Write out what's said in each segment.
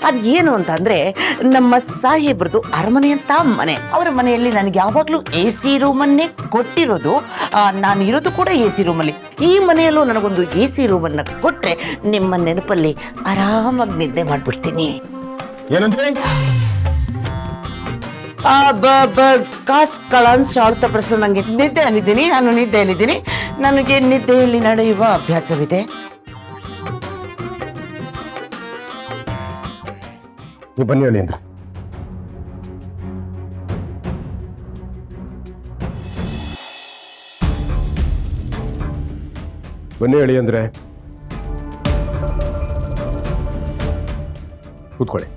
ಅದು ಏನು ಅಂತಂದರೆ ನಮ್ಮ ಸಾಹೇಬ್ರದ್ದು ಅರಮನೆ ಅಂತ ಮನೆ. ಅವರ ಮನೆಯಲ್ಲಿ ನನಗೆ ಯಾವಾಗಲೂ ಎ ಸಿ ರೂಮನ್ನೇ ಕೊಟ್ಟಿರೋದು. ನಾನು ಇರೋದು ಕೂಡ ಎ ಸಿ ರೂಮಲ್ಲಿ. ಈ ಮನೆಯಲ್ಲೂ ನನಗೊಂದು ಎ ಸಿ ರೂಮನ್ನು ಕೊಟ್ಟರೆ ನಿಮ್ಮ ನೆನಪಲ್ಲಿ ಆರಾಮಾಗಿ ನಿದ್ದೆ ಮಾಡಿಬಿಡ್ತೀನಿ. ಏನಂದ್ರೆ ಕಾಸ್ ಕಳನ್ಸ್ ಆಳ್ತ ಪ್ರಶ್ನೆ ನನಗೆ ನಾನು ನಿದ್ದೆಯಲ್ಲಿದ್ದೀನಿ. ನನಗೆ ನಿದ್ದೆಯಲ್ಲಿ ನಡೆಯುವ ಅಭ್ಯಾಸವಿದೆ. ನೀವು ಬನ್ನಿ ಹೇಳಿ ಅಂದ್ರೆ ಬನ್ನಿ ಹೇಳಿ ಅಂದ್ರೆ ಕೂತ್ಕೊಳ್ಳಿ.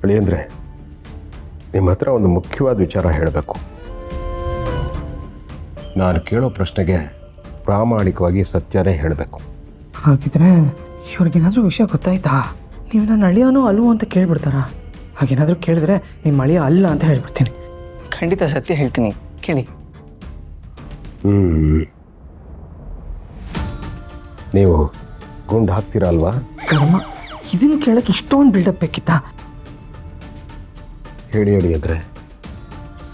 ಹೇಳಿ ಅಂದ್ರೆ ನಿಮ್ಮ ಹತ್ರ ಒಂದು ಮುಖ್ಯವಾದ ವಿಚಾರ ಹೇಳಬೇಕು. ನಾನು ಕೇಳೋ ಪ್ರಶ್ನೆಗೆ ಪ್ರಾಮಾಣಿಕವಾಗಿ ಸತ್ಯನೇ ಹೇಳಬೇಕು. ಹಾಗಿದ್ರೆ ಇವ್ರಿಗೇನಾದ್ರೂ ವಿಷಯ ಗೊತ್ತಾಯ್ತಾ? ನೀವು ನನ್ನ ಅಳಿಯೋನು ಅಲ್ವೋ ಅಂತ ಕೇಳ್ಬಿಡ್ತಾರ? ಹಾಗೇನಾದ್ರೂ ಕೇಳಿದ್ರೆ ನಿಮ್ಮ ಅಳಿಯ ಅಲ್ಲ ಅಂತ ಹೇಳ್ಬಿಡ್ತೀನಿ. ಖಂಡಿತ ಸತ್ಯ ಹೇಳ್ತೀನಿ, ಕೇಳಿ. ನೀವು ಗುಂಡು ಹಾಕ್ತೀರಾ ಅಲ್ವಾ? ಕರ್ಮ, ಇದನ್ನು ಕೇಳಕ್ಕೆ ಇಷ್ಟೊಂದು ಬಿಲ್ಡಪ್ ಬೇಕಿತ್ತಾ? ಹೇಳಿ ಅಂದರೆ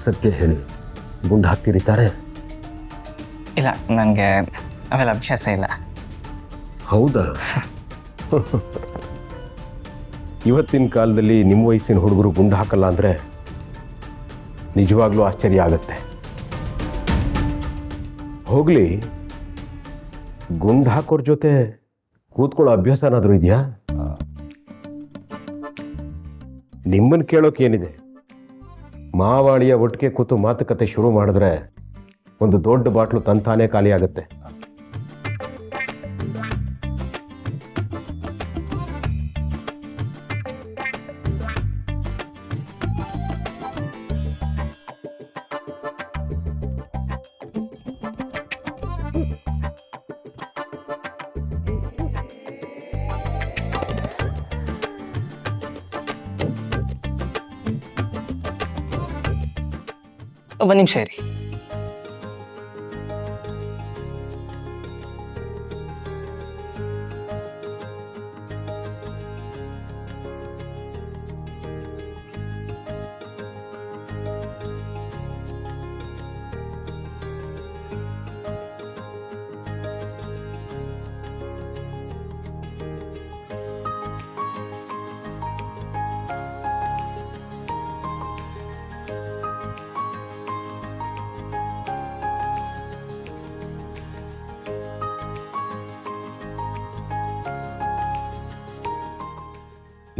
ಸತ್ಯ ಹೇಳಿ. ಗುಂಡು ಹಾಕ್ತಿರಿತಾರೆ? ಇಲ್ಲ, ನನಗೆ ಅವೆಲ್ಲ ಅಭ್ಯಾಸ ಇಲ್ಲ. ಹೌದಾ? ಇವತ್ತಿನ ಕಾಲದಲ್ಲಿ ನಿಮ್ಮ ವಯಸ್ಸಿನ ಹುಡುಗರು ಗುಂಡು ಹಾಕಲ್ಲ ಅಂದರೆ ನಿಜವಾಗ್ಲೂ ಆಶ್ಚರ್ಯ ಆಗುತ್ತೆ. ಹೋಗಲಿ, ಗುಂಡು ಹಾಕೋರ ಜೊತೆ ಕೂತ್ಕೊಳ್ಳೋ ಅಭ್ಯಾಸ ಏನಾದರೂ ಇದೆಯಾ? ನಿಮ್ಮನ್ನು ಕೇಳೋಕೆ ಏನಿದೆ? ಮಾವಾಳಿಯ ಒಟ್ಟಿಗೆ ಕೂತು ಮಾತುಕತೆ ಶುರು ಮಾಡಿದ್ರೆ ಒಂದು ದೊಡ್ಡ ಬಾಟ್ಲು ತಂತಾನೇ ಖಾಲಿ ಆಗುತ್ತೆ. ಒಂದು ನಿಮಿಷ ಇರಿ.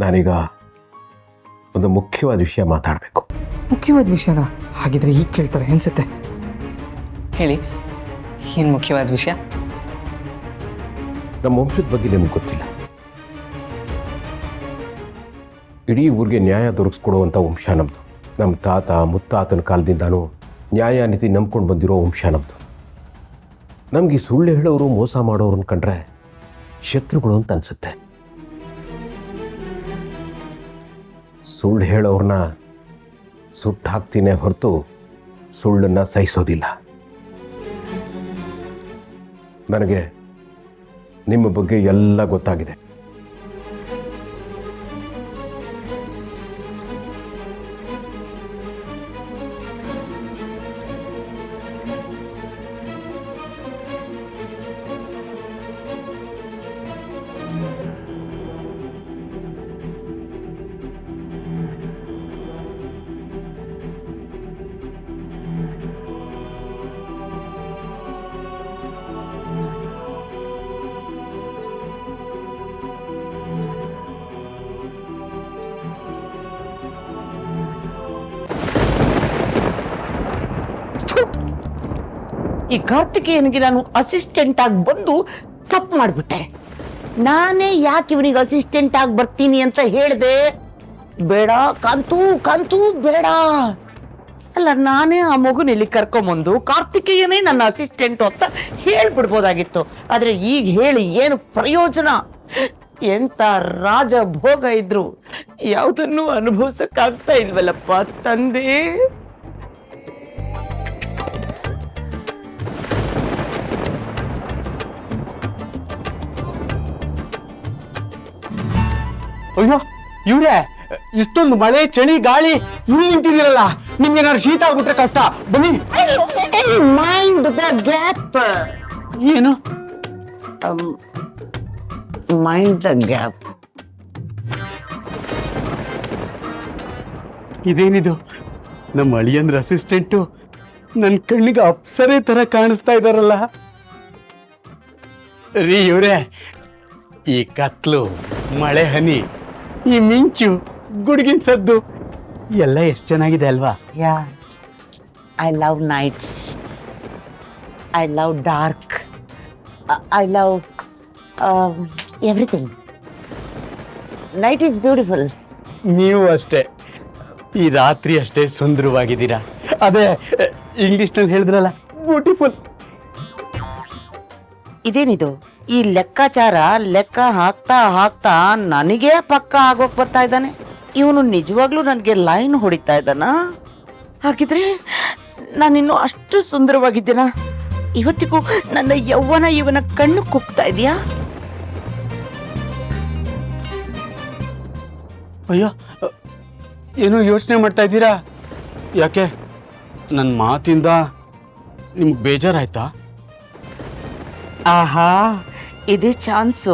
ನಾನೀಗ ಒಂದು ಮುಖ್ಯವಾದ ವಿಷಯ ಮಾತಾಡಬೇಕು. ಮುಖ್ಯವಾದ ವಿಷಯನ? ಹಾಗಿದ್ರೆ ಈಗ ಕೇಳ್ತಾರೆ ಅನ್ಸುತ್ತೆ. ಹೇಳಿ, ಏನು ಮುಖ್ಯವಾದ ವಿಷಯ? ನಮ್ಮ ವಂಶದ ಬಗ್ಗೆ ನಿಮ್ಗೆ ಗೊತ್ತಿಲ್ಲ. ಇಡೀ ಊರಿಗೆ ನ್ಯಾಯ ದೊರಕಿಸ್ಕೊಡುವಂಥ ವಂಶ ನಮ್ಮದು. ನಮ್ಮ ತಾತ ಮುತ್ತಾತನ ಕಾಲದಿಂದನೂ ನ್ಯಾಯ ನೀತಿ ನಂಬ್ಕೊಂಡು ಬಂದಿರೋ ವಂಶ ನಮ್ಮದು. ನಮಗೆ ಸುಳ್ಳು ಹೇಳೋರು ಮೋಸ ಮಾಡೋರನ್ನ ಕಂಡ್ರೆ ಶತ್ರುಗಳು ಅಂತ ಅನಿಸುತ್ತೆ. ಸುಳ್ಳು ಹೇಳೋರನ್ನ ಸುಟ್ಟು ಹಾಕ್ತೀನಿ ಹೊರತು ಸುಳ್ಳನ್ನು ಸಹಿಸೋದಿಲ್ಲ. ನನಗೆ ನಿಮ್ಮ ಬಗ್ಗೆ ಎಲ್ಲ ಗೊತ್ತಾಗಿದೆ. ಈ ಕಾರ್ತಿಕೇಯನಿಗೆ ನಾನು ಅಸಿಸ್ಟೆಂಟ್ ಆಗಿ ಬಂದು ತಪ್ಪು ಮಾಡಿಬಿಟ್ಟೆ. ನಾನೇ ಯಾಕೆ ಇವನಿಗೆ ಅಸಿಸ್ಟೆಂಟ್ ಆಗಿ ಬರ್ತೀನಿ ಅಂತ ಹೇಳಿದೆ? ಬೇಡ ಕಾಂತು ಬೇಡ. ಅಲ್ಲ, ನಾನೇ ಆ ಮಗುನ ಇಲ್ಲಿ ಕರ್ಕೊಂಬಂದು ಕಾರ್ತಿಕೇಯನೇ ನನ್ನ ಅಸಿಸ್ಟೆಂಟು ಅಂತ ಹೇಳ್ಬಿಡ್ಬೋದಾಗಿತ್ತು. ಆದ್ರೆ ಈಗ ಹೇಳಿ ಏನು ಪ್ರಯೋಜನ? ಎಂತ ರಾಜಭೋಗ ಇದ್ರು ಯಾವುದನ್ನು ಅನುಭವಿಸಕ್ಕಾಗ್ತಾ ಇಲ್ವಲ್ಲಪ್ಪ ತಂದೆ. ಅಯ್ಯೋ ಇವ್ರೆ, ಇಷ್ಟೊಂದು ಮಳೆ ಚಳಿ ಗಾಳಿ ಇಲ್ಲಿ ನಿಂತಿದ್ದೀರಲ್ಲ, ನಿಮ್ಗೆ ಏನಾದ್ರು ಶೀತ ಆಗ್ಬಿಟ್ರೆ ಕಷ್ಟ. ಬನ್ನಿ. Mind the gap. ಏನು? Mind the gap. ಇದೇನಿದು? ನಮ್ಮ ಅಳಿಯಂದ್ರ ಅಸಿಸ್ಟೆಂಟು ನನ್ನ ಕಣ್ಣಿಗೆ ಅಪ್ಸರೆ ತರ ಕಾಣಿಸ್ತಾ ಇದಾರಲ್ಲ. ರೀ ಇವ್ರೆ, ಈ ಕತ್ಲು, ಮಳೆ ಹನಿ, ಈ ಮಿಂಚು, ಗುಡುಗಿನ ಸದ್ದು ಎಲ್ಲ ಎಷ್ಟು ಚೆನ್ನಾಗಿದೆ ಅಲ್ವಾ? Yeah, I love nights, I love dark, I love everything. Night is beautiful. ನೀವು ಅಷ್ಟೇ, ಈ ರಾತ್ರಿ ಅಷ್ಟೇ ಸುಂದರವಾಗಿದ್ದೀರಾ. ಅದೇ ಇಂಗ್ಲಿಷ್ನಲ್ಲಿ ಹೇಳಿದ್ರಲ್ಲ, ಬ್ಯೂಟಿಫುಲ್. ಇದೇನಿದು? ಈ ಲೆಕ್ಕಾಚಾರ ಲೆಕ್ಕ ಹಾಕ್ತಾ ಹಾಕ್ತಾ ನನಗೇ ಪಕ್ಕ ಆಗೋಕ್ ಬರ್ತಾ ಇದ್ದಾನೆ. ಇವನು ನಿಜವಾಗ್ಲೂ ನನಗೆ ಲೈನ್ ಹೊಡಿತಾ ಇದ್ದಾನ? ಹಾಗಿದ್ರೆ ನಾನಿನ್ನು ಅಷ್ಟು ಸುಂದರವಾಗಿದ್ದೀನ? ಇವತ್ತಿಗೂ ನನ್ನ ಯೌವನ ಇವನ ಕಣ್ಣು ಕುಗ್ತಾ ಇದೆಯಾ? ಅಯ್ಯೋ, ಏನೋ ಯೋಚನೆ ಮಾಡ್ತಾ ಇದ್ದೀರಾ? ಯಾಕೆ, ನನ್ನ ಮಾತಿಂದ ನಿಮ್ಗೆ ಬೇಜಾರಾಯ್ತಾ? ಆಹಾ, ಇದೇ ಚಾನ್ಸು.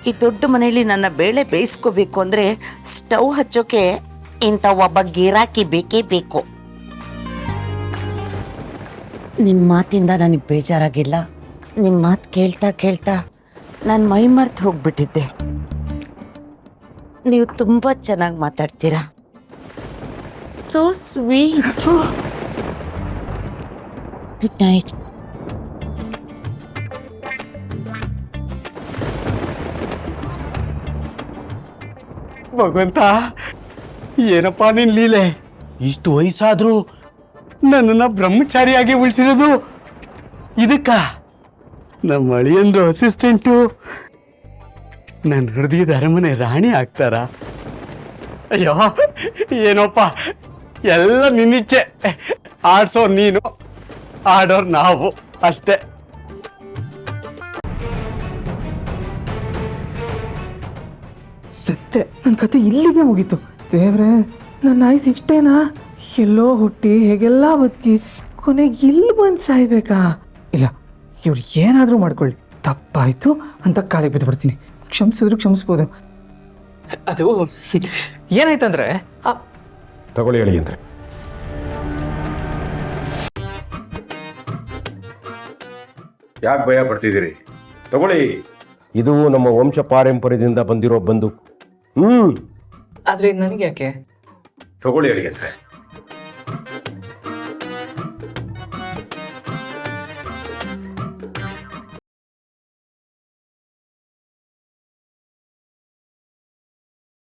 ಈ ದೊಡ್ಡ ಮನೆಯಲ್ಲಿ ನನ್ನ ಬೇಳೆ ಬೇಯಿಸ್ಕೋಬೇಕು ಅಂದರೆ ಸ್ಟವ್ ಹಚ್ಚೋಕೆ ಇಂಥ ಒಬ್ಬ ಗಿರಾಕಿ ಬೇಕೇ ಬೇಕು. ನಿಮ್ಮ ಮಾತಿಂದ ನನಗೆ ಬೇಜಾರಾಗಿಲ್ಲ. ನಿಮ್ಮ ಮಾತು ಕೇಳ್ತಾ ಕೇಳ್ತಾ ನಾನು ಮೈ ಮರ್ತು ಹೋಗ್ಬಿಟ್ಟಿದ್ದೆ. ನೀವು ತುಂಬ ಚೆನ್ನಾಗಿ ಮಾತಾಡ್ತೀರಾ. So sweet. Good night. ಭಗವಂತ, ಏನಪ್ಪಾ ನಿನ್ ಲೀಲೆ? ಇಷ್ಟು ವಯಸ್ಸಾದ್ರೂ ನನ್ನನ್ನ ಬ್ರಹ್ಮಚಾರಿಯಾಗಿ ಉಳಿಸಿರೋದು ಇದಕ್ಕ? ನಮ್ಮ ಅಳಿಯಂದ್ರು ಅಸಿಸ್ಟೆಂಟು ನನ್ನ ಹೃದಯದ ಅರಮನೆ ರಾಣಿ ಆಗ್ತಾರ? ಅಯ್ಯೋ ಏನೋಪ್ಪ, ಎಲ್ಲ ನಿನ್ನಿಚ್ಛೆ. ಆಡ್ಸೋರ್ ನೀನು, ಆಡೋರ್ ನಾವು ಅಷ್ಟೇ. ಸತ್ಯ, ನನ್ನ ಕತೆ ಇಲ್ಲಿಗೆ ಮುಗೀತು. ದೇವ್ರೆ, ನನ್ನ ಆಯ್ಸ್ ಇಷ್ಟೇನಾ? ಎಲ್ಲೋ ಹುಟ್ಟಿ ಹೇಗೆಲ್ಲ ಬದುಕಿ ಕೊನೆಗೆ ಇಲ್ಲಿ ಬಂದು ಸಾಯ್ಬೇಕಾ? ಇಲ್ಲ, ಇವ್ರು ಏನಾದರೂ ಮಾಡ್ಕೊಳ್ಳಿ, ತಪ್ಪಾಯ್ತು ಅಂತ ಕಾಲಿಗೆ ಬಿದ್ದು ಬಿಡ್ತೀನಿ. ಕ್ಷಮಿಸಿದ್ರು ಕ್ಷಮಿಸ್ಬೋದು. ಅದು ಏನಾಯ್ತಂದ್ರೆ ತಗೊಳ್ಳಿ ಹೇಳಿ ಅಂದ್ರೆ. ಯಾಕೆ ಭಯ ಪಡ್ತಿದ್ದೀರಿ? ತಗೊಳ್ಳಿ, ಇದು ನಮ್ಮ ವಂಶ ಪಾರಂಪರ್ಯದಿಂದ ಬಂದಿರೋ ಬಂದೂಕು. ಆದ್ರೆ ನನಗೆ ಯಾಕೆ? ತಗೊಳ್ಳಿ ಹೇಳಿ ಅಂದ್ರೆ.